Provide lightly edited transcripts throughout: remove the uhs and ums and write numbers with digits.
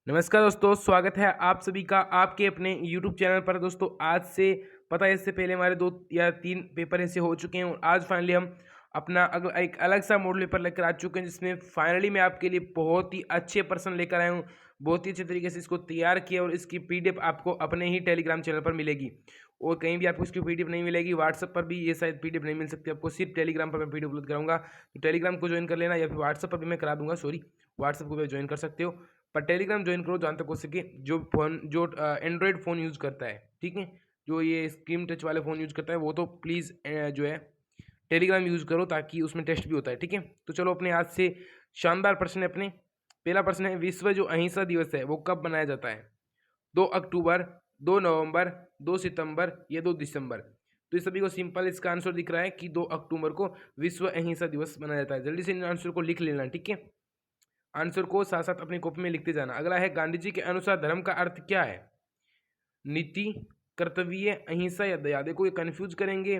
नमस्कार दोस्तों, स्वागत है आप सभी का आपके अपने YouTube चैनल पर। दोस्तों आज से पता है, इससे पहले हमारे 2 या 3 पेपर ऐसे हो चुके हैं और आज फाइनली हम अपना एक अलग सा मॉडल पेपर लेकर आ चुके हैं, जिसमें फाइनली मैं आपके लिए बहुत ही अच्छे प्रश्न लेकर आया हूँ। बहुत ही अच्छे तरीके से इसको तैयार किया और इसकी PDF आपको अपने ही टेलीग्राम चैनल पर मिलेगी और कहीं भी आपको इसकी PDF नहीं मिलेगी। व्हाट्सएप पर भी ये शायद PDF नहीं मिल सकती आपको, सिर्फ टेलीग्राम पर मैं PDF उपलब्ध कराऊंगा। तो टेलीग्राम को ज्वाइन कर लेना या फिर व्हाट्सएप पर भी मैं करा दूंगा। व्हाट्सएप को भी ज्वाइन कर सकते हो, पर टेलीग्राम ज्वाइन करो जहाँ तक हो सके। जो एंड्रॉयड फ़ोन यूज़ करता है, ठीक है, जो ये स्क्रीन टच वाले फ़ोन यूज़ करता है, वो तो प्लीज़ जो है टेलीग्राम यूज़ करो, ताकि उसमें टेस्ट भी होता है, ठीक है। तो चलो अपने आज से शानदार प्रश्न है अपने। पहला प्रश्न है, विश्व जो अहिंसा दिवस है वो कब मनाया जाता है? 2 अक्टूबर, 2 नवंबर, 2 सितंबर या 2 दिसंबर? तो इस सभी को सिंपल इसका आंसर दिख रहा है कि 2 अक्टूबर को विश्व अहिंसा दिवस मनाया जाता है। जल्दी से इन आंसर को लिख लेना, ठीक है। आंसर को साथ साथ अपनी कॉपी में लिखते जाना। अगला है, गांधी जी के अनुसार धर्म का अर्थ क्या है? नीति, कर्तव्य, अहिंसा या दया? देखो ये कंफ्यूज करेंगे,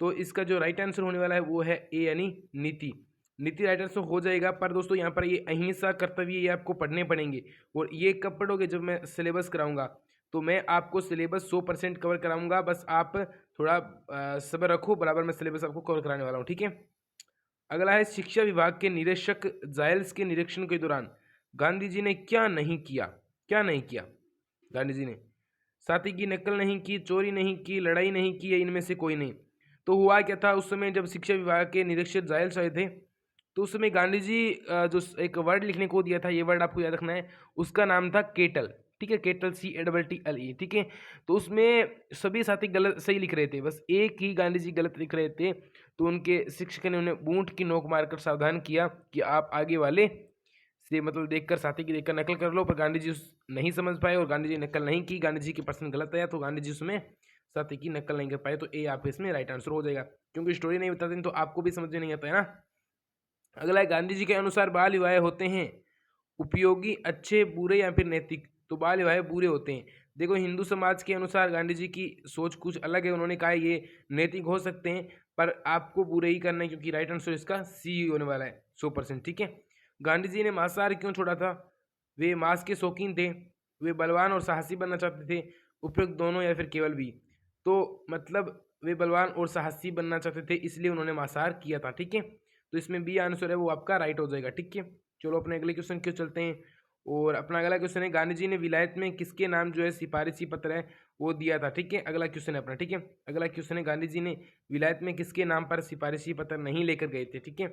तो इसका जो राइट आंसर होने वाला है वो है ए, यानी नीति। नीति राइट आंसर हो जाएगा, पर दोस्तों यहाँ पर ये अहिंसा, कर्तव्य ये आपको पढ़ने पड़ेंगे। और ये कब पढ़ोगे? जब मैं सिलेबस कराऊंगा। तो मैं आपको सिलेबस 100% कवर कराऊंगा, बस आप थोड़ा सब्र रखो, बराबर मैं सिलेबस आपको कवर कराने वाला हूँ, ठीक है। अगला है, शिक्षा विभाग के निरीक्षक जायल्स के निरीक्षण के दौरान गांधी जी ने क्या नहीं किया? क्या नहीं किया गांधी जी ने? साथी की नकल नहीं की, चोरी नहीं की, लड़ाई नहीं की, या इनमें से कोई नहीं? तो हुआ क्या था उस समय, जब शिक्षा विभाग के निरीक्षक जायल्स आए थे, तो उस समय गांधी जी जो एक वर्ड लिखने को दिया था, ये वर्ड आपको याद रखना है, उसका नाम था केटल, ठीक है। केटल, CATTLE, ठीक है। तो उसमें सभी साथी गलत सही लिख रहे थे, बस एक ही गांधी जी गलत लिख रहे थे। तो उनके शिक्षक ने उन्हें बूंट की नोक मारकर सावधान किया कि आप आगे वाले से मतलब देखकर, साथी की देखकर नकल कर लो। पर गांधी जी नहीं समझ पाए और गांधी जी ने नकल नहीं की। गांधी जी की प्रश्न गलत आया, तो गांधी जी उसमें साथी की नकल नहीं कर पाए। तो ए आप इसमें राइट आंसर हो जाएगा, क्योंकि स्टोरी नहीं बताते तो आपको भी समझ में नहीं आता है ना। अगला है, गांधी जी के अनुसार बाल विवाह होते हैं उपयोगी, अच्छे, बुरे या फिर नैतिक? तो बाल विवाह बुरे होते हैं। देखो हिंदू समाज के अनुसार गांधी जी की सोच कुछ अलग है, उन्होंने कहा ये नैतिक हो सकते हैं, पर आपको बुरे ही करना है, क्योंकि राइट आंसर इसका सी होने वाला है 100%, ठीक है। गांधी जी ने मांसाहार क्यों छोड़ा था? वे मांस के शौकीन थे, वे बलवान और साहसी बनना चाहते थे, उपयुक्त दोनों या फिर केवल भी? तो मतलब वे बलवान और साहसी बनना चाहते थे, इसलिए उन्होंने मांसाहार किया था, ठीक है। तो इसमें बी आंसर है वो आपका राइट हो जाएगा, ठीक है। चलो अपने अगले क्वेश्चन क्यों चलते हैं। और अपना अगला क्वेश्चन है, गांधी जी ने विलायत में किसके नाम जो है सिफारिशी पत्र है वो दिया था? ठीक है, अगला क्वेश्चन है अपना, ठीक है। अगला क्वेश्चन है, गांधी जी ने विलायत में किसके नाम पर सिफारिशी पत्र नहीं लेकर गए थे? ठीक है,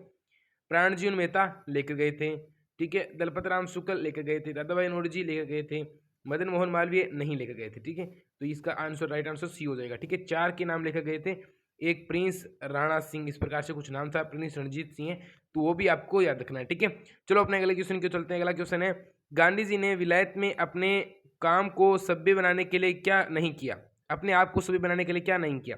प्राणजीवन मेहता लेकर गए थे, ठीक है, दलपत राम शुक्ल लेकर गए थे, दादा भाई नौरोजी लेकर गए थे, मदन मोहन मालवीय नहीं लेकर गए थे, ठीक है। तो इसका आंसर राइट आंसर सी हो जाएगा, ठीक है। 4 के नाम लेकर गए थे, एक प्रिंस राणा सिंह, इस प्रकार से कुछ नाम था, प्रिंस रणजीत सिंह है, तो वो भी आपको याद रखना है, ठीक है। चलो अपने अगले क्वेश्चन क्यों चलते हैं। अगला क्वेश्चन है, गांधी जी ने विलायत में अपने काम को सभ्य बनाने के लिए क्या नहीं किया? अपने आप को सभ्य बनाने के लिए क्या नहीं किया?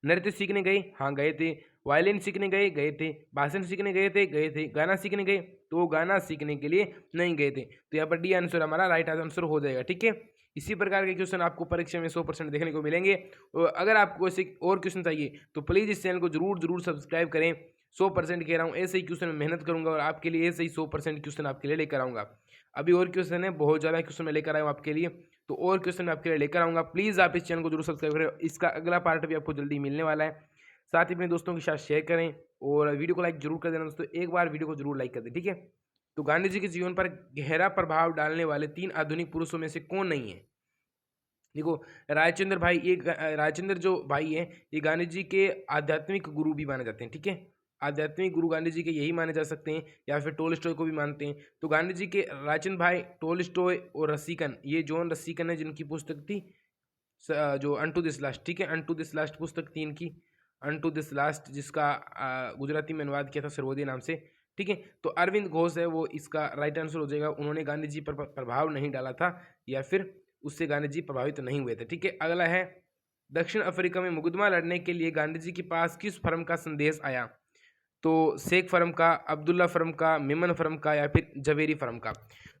नृत्य सीखने गए? हाँ गए थे। वायलिन सीखने गए? गए थे। भाषण सीखने गए थे? गए थे। गाना सीखने गए? तो गाना सीखने के लिए नहीं गए थे। तो यहाँ पर डी आंसर हमारा राइट आंसर हो जाएगा, ठीक है। इसी प्रकार के क्वेश्चन आपको परीक्षा में 100% देखने को मिलेंगे। और अगर आपको ऐसे और क्वेश्चन चाहिए तो प्लीज़ इस चैनल को जरूर सब्सक्राइब करें। 100% कह रहा हूँ, ऐसे ही क्वेश्चन में मेहनत करूंगा और आपके लिए ऐसे ही 100% क्वेश्चन आपके लिए लेकर आऊँगा। अभी और क्वेश्चन है, बहुत ज़्यादा क्वेश्चन मैं लेकर आया हूँ आपके लिए, तो और क्वेश्चन मैं आपके लिए लेकर आऊँगा। प्लीज़ आप इस चैनल को जरूर सब्सक्राइब करें, इसका अगला पार्ट भी आपको जल्दी मिलने वाला है। साथ ही अपने दोस्तों के साथ शेयर करें और वीडियो को लाइक जरूर कर देना दोस्तों, एक बार वीडियो को जरूर लाइक कर दें, ठीक है। तो गांधी जी के जीवन पर गहरा प्रभाव डालने वाले 3 आधुनिक पुरुषों में से कौन नहीं है? देखो रायचंद्र भाई, ये रायचंद्र जो भाई है, ये गांधी जी के आध्यात्मिक गुरु भी माने जाते हैं, ठीक है। आध्यात्मिक गुरु गांधी जी के यही माने जा सकते हैं, या फिर टोलस्टॉय को भी मानते हैं। तो गांधी जी के रायचंद्र भाई, टोलस्टॉय और रसिकन, ये जॉन रसिकन है, जिनकी पुस्तक थी जो अनटू दिस लास्ट, ठीक है, अनटू दिस लास्ट पुस्तक थी इनकी, अनटू दिस लास्ट, जिसका गुजराती में अनुवाद किया था सर्वोदय नाम से, ठीक है। तो अरविंद घोष है वो इसका राइट आंसर हो जाएगा। उन्होंने गांधी जी पर प्रभाव नहीं डाला था, या फिर उससे गांधी जी प्रभावित नहीं हुए थे, ठीक है। अगला है, दक्षिण अफ्रीका में मुकदमा लड़ने के लिए गांधी जी के पास किस फर्म का संदेश आया? तो शेख फर्म का, अब्दुल्ला फर्म का, मेमन फर्म का या फिर जवेरी फर्म का।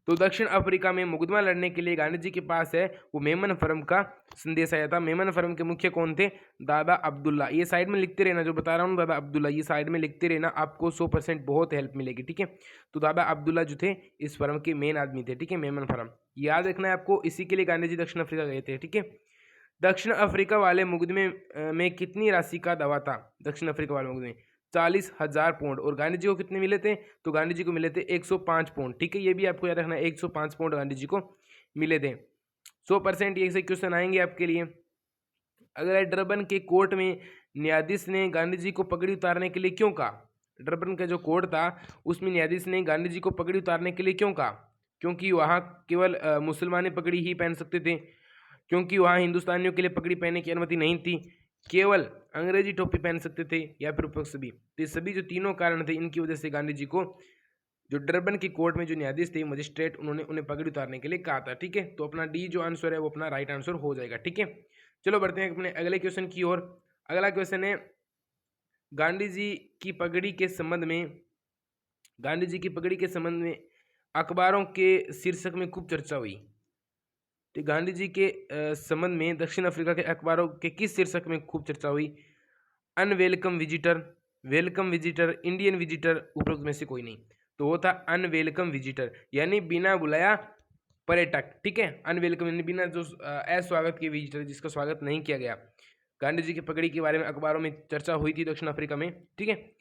तो दक्षिण अफ्रीका में मुकदमा लड़ने के लिए गांधी जी के पास है वो मेमन फर्म का संदेश आया था। मेमन फर्म के मुख्य कौन थे? दादा अब्दुल्ला। ये साइड में लिखते रहना, जो बता रहा हूँ दादा अब्दुल्ला, ये साइड में लिखते रहना, आपको 100% बहुत हेल्प मिलेगी। ठीक है, तो दादा अब्दुल्ला जो थे इस फर्म के मेन आदमी थे। ठीक है, मेमन फर्म याद रखना है आपको, इसी के लिए गांधी जी दक्षिण अफ्रीका गए थे। ठीक है, दक्षिण अफ्रीका वाले मुकदमे में कितनी राशि का दावा था? दक्षिण अफ्रीका वाले मुकदमे 40,000 पाउंड। और गांधी जी को कितने मिले थे? तो गांधी जी को मिले थे 105 पाउंड। ठीक है, ये भी आपको याद रखना है, 105 पाउंड गांधी जी को मिले थे। 100% ये से क्वेश्चन आएंगे आपके लिए। अगर डरबन के कोर्ट में न्यायाधीश ने गांधी जी को पगड़ी उतारने के लिए क्यों कहा? डरबन का जो कोर्ट था उसमें न्यायाधीश ने गांधी जी को पगड़ी उतारने के लिए क्यों कहा? क्योंकि वहाँ केवल मुसलमान पगड़ी ही पहन सकते थे, क्योंकि वहाँ हिंदुस्तानियों के लिए पगड़ी पहनने की अनुमति नहीं थी, केवल अंग्रेजी टोपी पहन सकते थे, या फिर उपरोक्त सभी। तो ये सभी जो तीनों कारण थे, इनकी वजह से गांधी जी को जो डरबन की कोर्ट में जो न्यायाधीश थे मजिस्ट्रेट, उन्होंने उन्हें पगड़ी उतारने के लिए कहा था। ठीक है, तो अपना डी जो आंसर है वो अपना राइट आंसर हो जाएगा। ठीक है, चलो बढ़ते हैं अपने अगले क्वेश्चन की ओर। अगला क्वेश्चन है गांधी जी की पगड़ी के संबंध में, गांधी जी की पगड़ी के संबंध में अखबारों के शीर्षक में खूब चर्चा हुई। तो गांधी जी के संबंध में दक्षिण अफ्रीका के अखबारों के किस शीर्षक में खूब चर्चा हुई? Unwelcome visitor, welcome visitor, Indian visitor, उपरोक्त में से कोई नहीं। तो वो था अनवेलकम विजिटर, यानी बिना बुलाया पर्यटक। ठीक है, अनवेलकम यानी बिना जो अस्वागत के विजिटर, जिसका स्वागत नहीं किया गया। गांधी जी की पगड़ी के बारे में अखबारों में चर्चा हुई थी दक्षिण अफ्रीका में। ठीक है,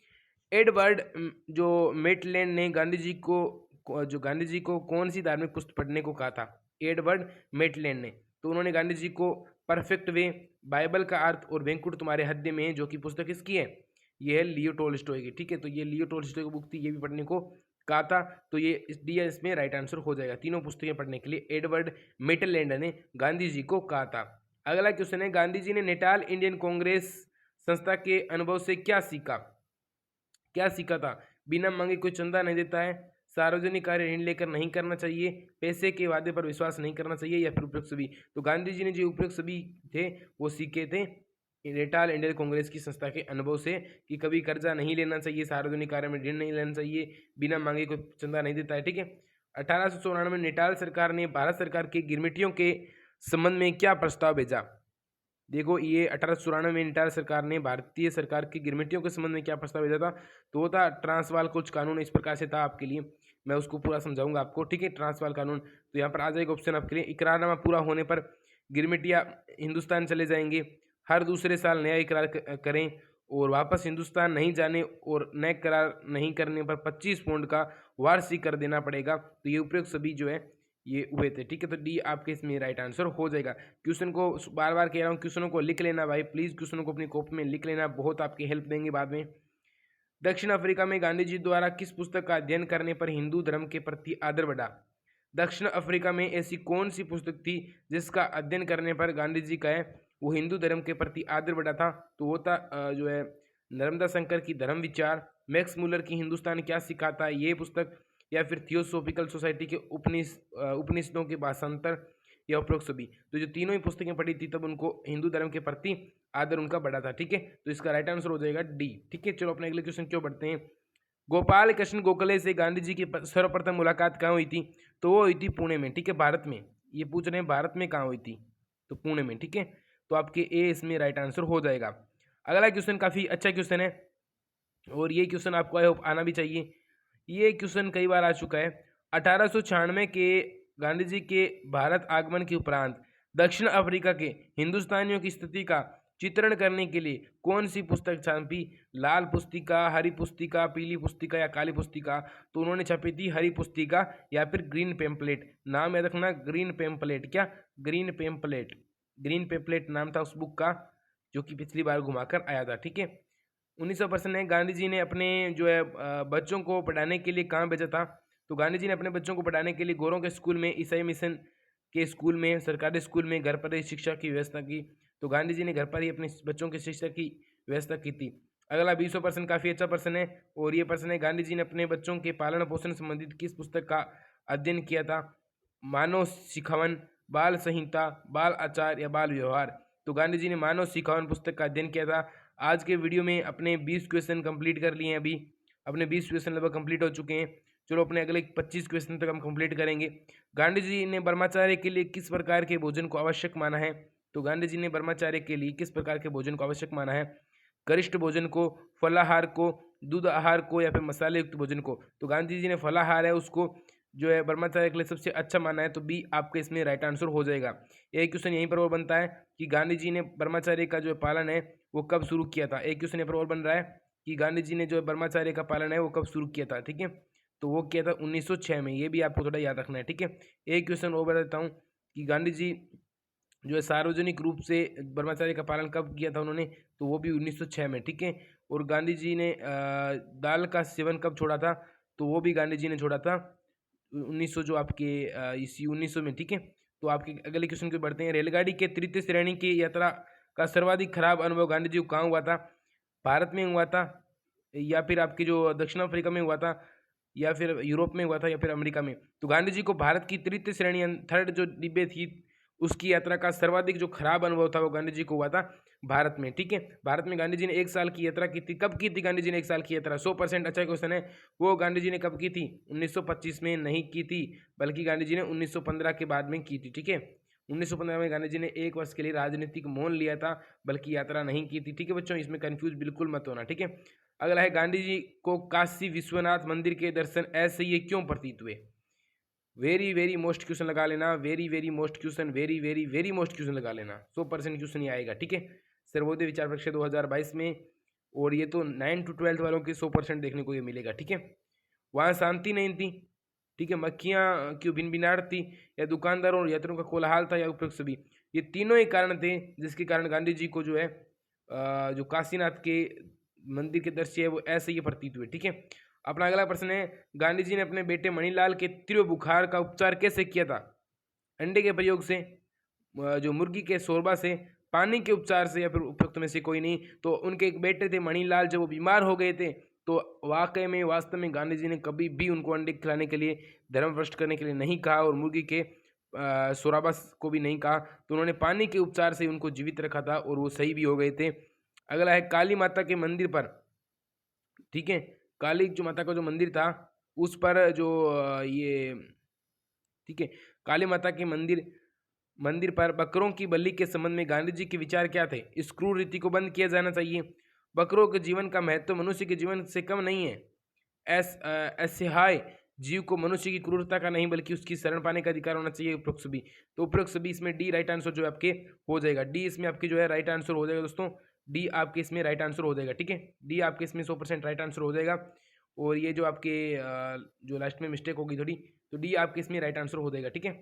एडवर्ड जो मेटलैंड ने गांधी जी को कौन सी धार्मिक पुस्तक पढ़ने को कहा था? एडवर्ड मेटलैंड ने, तो उन्होंने गांधी जी को परफेक्ट वे, बाइबल का अर्थ और वेंकुट तुम्हारे हृदय में, जो कि पुस्तक किसकी है? ये है लियो टोल्स्टॉय की। ठीक है, तो ये लियो टोल्स्टॉय की बुक थी, ये भी पढ़ने को कहा था। तो ये डी इसमें राइट आंसर हो जाएगा। तीनों पुस्तकें पढ़ने के लिए एडवर्ड मेटलैंड ने गांधी जी को कहा था। अगला क्वेश्चन है गांधी जी ने नेटाल इंडियन कांग्रेस संस्था के अनुभव से क्या सीखा? क्या सीखा था? बिना मांगे कोई चंदा नहीं देता है, सार्वजनिक कार्य ऋण लेकर नहीं करना चाहिए, पैसे के वादे पर विश्वास नहीं करना चाहिए, या फिर उपरोक्त सभी। तो गांधी जी ने जो उपरोक्त सभी थे वो सीखे थे नेटाल इंडियन कांग्रेस की संस्था के अनुभव से, कि कभी कर्जा नहीं लेना चाहिए, सार्वजनिक कार्य में ऋण नहीं लेना चाहिए, बिना मांगे कोई चंदा नहीं देता है। ठीक है, 1894 में नेटाल सरकार ने भारत सरकार की गिरमिटियों के संबंध में क्या प्रस्ताव भेजा? देखो, ये 1894 में नेटाल सरकार ने भारतीय सरकार की गिरमिटियों के संबंध में क्या प्रस्ताव भेजा था? तो वो था ट्रांसवाल कुछ कानून। इस प्रकार से था आपके लिए, मैं उसको पूरा समझाऊंगा आपको। ठीक है, ट्रांसवाल कानून, तो यहाँ पर आ जाएगा ऑप्शन आपके लिए। इकरारनामा पूरा होने पर गिरमिटिया हिंदुस्तान चले जाएंगे, हर दूसरे साल नया इकरार करें, और वापस हिंदुस्तान नहीं जाने और नए करार नहीं करने पर 25 पाउंड का वार्षिक कर देना पड़ेगा। तो ये उपयुक्त सभी जो है ये हुए थे। ठीक है, तो डी आपके इसमें राइट आंसर हो जाएगा। क्वेश्चन को बार बार कह रहा हूँ, क्वेश्चनों को लिख लेना भाई, प्लीज़ क्वेश्चनों को अपनी कॉपी में लिख लेना, बहुत आपकी हेल्प देंगे बाद में। दक्षिण अफ्रीका में गांधी जी द्वारा किस पुस्तक का अध्ययन करने पर हिंदू धर्म के प्रति आदर बढ़ा? दक्षिण अफ्रीका में ऐसी कौन सी पुस्तक थी जिसका अध्ययन करने पर गांधी जी का है वो हिंदू धर्म के प्रति आदर बढ़ा था? तो वो था जो है नर्मदा शंकर की धर्म विचार, मैक्स मुलर की हिंदुस्तान क्या सिखाता है ये पुस्तक, या फिर थियोसॉफिकल सोसाइटी के उपनिषदों के भाषांतर, या उपरोक्त सभी। तो जो तीनों ही पुस्तकें पढ़ी थी तब उनको हिंदू धर्म के प्रति आदर उनका बढ़ा था। ठीक है, तो इसका राइट आंसर हो जाएगा डी। ठीक है, चलो अपने अगले क्वेश्चन क्यों बढ़ते हैं। गोपाल कृष्ण गोखले से गांधी जी की सर्वप्रथम मुलाकात कहाँ हुई थी? तो वो हुई थी पुणे में। ठीक है, भारत में, ये पूछ रहे हैं भारत में कहाँ हुई थी, तो पुणे में। ठीक है, तो आपके ए इसमें राइट आंसर हो जाएगा। अगला क्वेश्चन काफ़ी अच्छा क्वेश्चन है, और ये क्वेश्चन आपको आई होप आना भी चाहिए। ये क्वेश्चन कई बार आ चुका है। 1896 के गांधी जी के भारत आगमन के उपरांत दक्षिण अफ्रीका के हिंदुस्तानियों की स्थिति का चित्रण करने के लिए कौन सी पुस्तक छापी? लाल पुस्तिका, हरी पुस्तिका, पीली पुस्तिका, या काली पुस्तिका? तो उन्होंने छापी थी हरी पुस्तिका, या फिर ग्रीन पेम्पलेट। नाम याद रखना, ग्रीन पेम्पलेट। क्या? ग्रीन पेम्पलेट, ग्रीन पेम्पलेट नाम था उस बुक का, जो कि पिछली बार घुमाकर आया था। ठीक है, 1900% है। गांधी जी ने अपने जो है बच्चों को पढ़ाने के लिए कहाँ भेजा था? तो गांधी जी ने अपने बच्चों को पढ़ाने के लिए गोरों के स्कूल में, ईसाई मिशन के स्कूल में, सरकारी स्कूल में, घर पर ही शिक्षा की व्यवस्था की। तो गांधी जी ने घर पर ही अपने बच्चों की शिक्षा की व्यवस्था की थी। अगला 20% काफ़ी अच्छा प्रश्न है, और ये प्रश्न है गांधी जी ने अपने बच्चों के पालन पोषण संबंधित किस पुस्तक का अध्ययन किया था? मानव शिखावन, बाल संहिता, बाल आचार, या बाल व्यवहार? तो गांधी जी ने मानव शिखावन पुस्तक का अध्ययन किया था। आज के वीडियो में अपने 20 क्वेश्चन कंप्लीट कर लिए हैं अभी। अपने 20 क्वेश्चन लगभग कंप्लीट हो चुके हैं। चलो अपने अगले 25 क्वेश्चन तक हम कंप्लीट करेंगे। गांधी जी ने ब्रह्मचार्य के लिए किस प्रकार के भोजन को आवश्यक माना है? तो गांधी जी ने ब्रह्मचार्य के लिए किस प्रकार के भोजन को आवश्यक माना है? गरिष्ठ भोजन को, फलाहार को, दूध आहार को, या फिर मसाले युक्त भोजन को? तो गांधी जी ने फलाहार है उसको जो है ब्रह्मचार्य के लिए सबसे अच्छा माना है, तो बी आपका इसमें राइट आंसर हो जाएगा। एक क्वेश्चन यहीं पर और बनता है कि गांधी जी ने ब्रह्मचार्य का जो पालन है वो कब शुरू किया था? एक क्वेश्चन यहाँ पर और बन रहा है कि गांधी जी ने जो ब्रह्मचार्य का पालन है वो कब शुरू किया था, ठीक है? तो वो किया था 1906 में, ये भी आपको थोड़ा याद रखना है, ठीक है? एक क्वेश्चन और बता देता हूँ कि गांधी जी जो है सार्वजनिक रूप से ब्रह्मचार्य का पालन कब किया था उन्होंने? तो वो भी 1906 में, ठीक है? और गांधी जी ने दाल का सेवन कब छोड़ा था? तो वो भी गांधी जी ने छोड़ा था 1900 जो आपके इसी 1900 में, ठीक है? तो आपके अगले क्वेश्चन को बढ़ते हैं। रेलगाड़ी के तृतीय श्रेणी की यात्रा का सर्वाधिक खराब अनुभव गांधी जी को कहाँ हुआ था? भारत में हुआ था, या फिर आपकी जो दक्षिण अफ्रीका में हुआ था, या फिर यूरोप में हुआ था, या फिर अमेरिका में? तो गांधी जी को भारत की तृतीय श्रेणी थर्ड जो डिब्बे थी उसकी यात्रा का सर्वाधिक जो खराब अनुभव था वो गांधी जी को हुआ था भारत में, ठीक है? भारत में गांधी जी ने 1 साल की यात्रा की थी। कब की थी गांधी जी ने 1 साल की यात्रा? 100% अच्छा क्वेश्चन है। वो गांधी जी ने कब की थी? 1925 में नहीं की थी, बल्कि गांधी जी ने 1915 के बाद में की थी, ठीक है? 1915 में गांधी जी ने 1 वर्ष के लिए राजनीतिक मौन लिया था, बल्कि यात्रा नहीं की थी, ठीक है बच्चों? इसमें कंफ्यूज बिल्कुल मत होना, ठीक है? अगला है, गांधी जी को काशी विश्वनाथ मंदिर के दर्शन असह्य क्यों प्रतीत हुए? वेरी वेरी मोस्ट क्वेश्चन लगा लेना, very very most question, very very very most question लगा लेना। 100% क्वेश्चन ही आएगा, ठीक है? सर्वोदय विचार परीक्षा 2022 में, और ये तो 9 to 12 वालों के 100% देखने को ये मिलेगा, ठीक है? वहाँ शांति नहीं थी, ठीक है? मक्खियाँ क्यों भिनभिनाट थी, या दुकानदारों और यात्रियों का कोलाहल था, या उपरोक्त सभी? ये तीनों ही कारण थे जिसके कारण गांधी जी को जो है जो काशीनाथ के मंदिर के दृश्य है वो ऐसे ही प्रतीत हुए, ठीक है? अपना अगला प्रश्न है, गांधी जी ने अपने बेटे मणिलाल के तीव्र बुखार का उपचार कैसे किया था? अंडे के प्रयोग से, जो मुर्गी के शोरबा से, पानी के उपचार से, या फिर उपयुक्त में से कोई नहीं? तो उनके एक बेटे थे मणिलाल, जब वो बीमार हो गए थे तो वाकई में वास्तव में गांधी जी ने कभी भी उनको अंडे खिलाने के लिए, धर्म भ्रष्ट करने के लिए नहीं कहा, और मुर्गी के शोरबा को भी नहीं कहा। तो उन्होंने पानी के उपचार से उनको जीवित रखा था और वो सही भी हो गए थे। अगला है, काली माता के मंदिर पर, ठीक है, काली जो माता का जो मंदिर था उस पर जो ये, ठीक है, काली माता के मंदिर मंदिर पर बकरों की बलि के संबंध में गांधी जी के विचार क्या थे? इस क्रूर रीति को बंद किया जाना चाहिए। बकरों के जीवन का महत्व मनुष्य के जीवन से कम नहीं है। असहाय जीव को मनुष्य की क्रूरता का नहीं बल्कि उसकी शरण पाने का अधिकार होना चाहिए। उपरोक्त सभी, तो उपरोक्त सभी इसमें डी राइट आंसर जो है आपके हो जाएगा। डी इसमें आपकी जो है राइट आंसर हो जाएगा दोस्तों। डी आपके इसमें राइट आंसर हो जाएगा, ठीक है? डी आपके इसमें 100% राइट आंसर हो जाएगा। और ये जो आपके जो लास्ट में मिस्टेक होगी थोड़ी, तो डी आपके इसमें राइट आंसर हो जाएगा, ठीक है?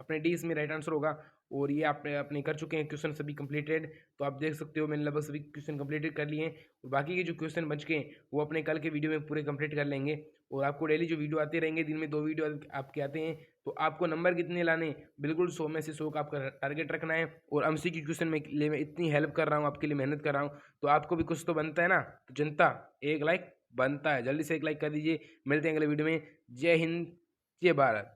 अपने डी इसमें राइट आंसर होगा। और ये आपने अपने कर चुके हैं क्वेश्चन सभी कंप्लीटेड, तो आप देख सकते हो मैंने लगभग सभी क्वेश्चन कंप्लीटेड कर लिए हैं। और बाकी के जो क्वेश्चन बच गए वो अपने कल के वीडियो में पूरे कंप्लीट कर लेंगे। और आपको डेली जो वीडियो आते रहेंगे, दिन में 2 वीडियो आपके आते हैं, तो आपको नंबर कितने लाने? बिल्कुल 100 में से 100 का आपका टारगेट रखना है। और एमसी की क्वेश्चन में लिए मैं इतनी हेल्प कर रहा हूँ, आपके लिए मेहनत कर रहा हूँ, तो आपको भी कुछ तो बनता है ना? तो जनता, एक लाइक बनता है, जल्दी से एक लाइक कर दीजिए। मिलते हैं अगले वीडियो में। जय हिंद, जय भारत।